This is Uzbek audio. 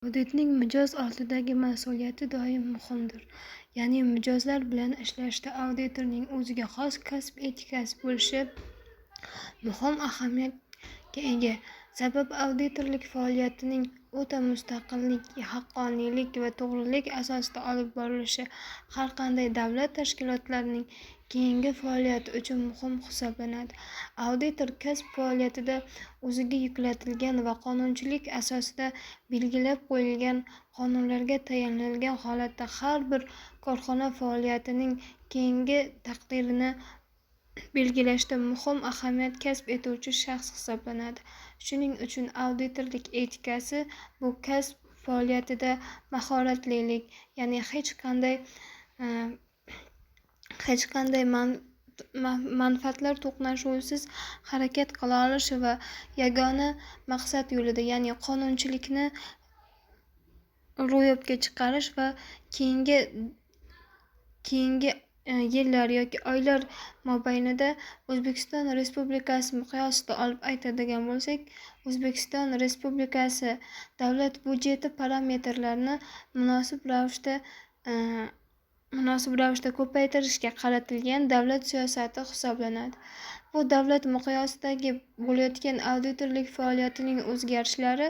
Auditning mijoz oldidagi mas'uliyati doim muhimdir. Ya'ni mijozlar bilan ishlashda auditorning o'ziga xos kasb etikasi bo'lishi muhim ahamiyatga ega. Sabab auditorlik faoliyatining o'ta mustaqillik, haqqoniylik va to'g'rilik asosida olib borilishi har qanday davlat tashkilotlarining keyingi faoliyati uchun muhim hisoblanadi. Auditor kasb faoliyatida o'ziga yuklatilgan va qonunchilik asosida belgilab qo'yilgan qonunlarga tayanilgan holatda har bir korxona faoliyatining keyingi taqdirini belgilashda muhim ahamiyat kasb etuvchi shaxs hisoblanadi. Shuning uchun auditorlik etikasi bu kasb faoliyatida mahoratlilik, ya'ni hech qanday manfaatlar to'qnashuvisiz harakat qila olish va yagona maqsad yo'lida, ya'ni qonunchilikni ro'yobga chiqarish va keyingi yillar yoki oylar mobaynida O'zbekiston Respublikasi miqyosida olib aytadigan bo'lsak, O'zbekiston Respublikasi davlat budjeti parametrlarini munosib ravishda ko'paytirishga qaratilgan davlat siyosati hisoblanadi. Bu davlat miqyosidagi bo'layotgan auditorlik faoliyatining o'zgarishlari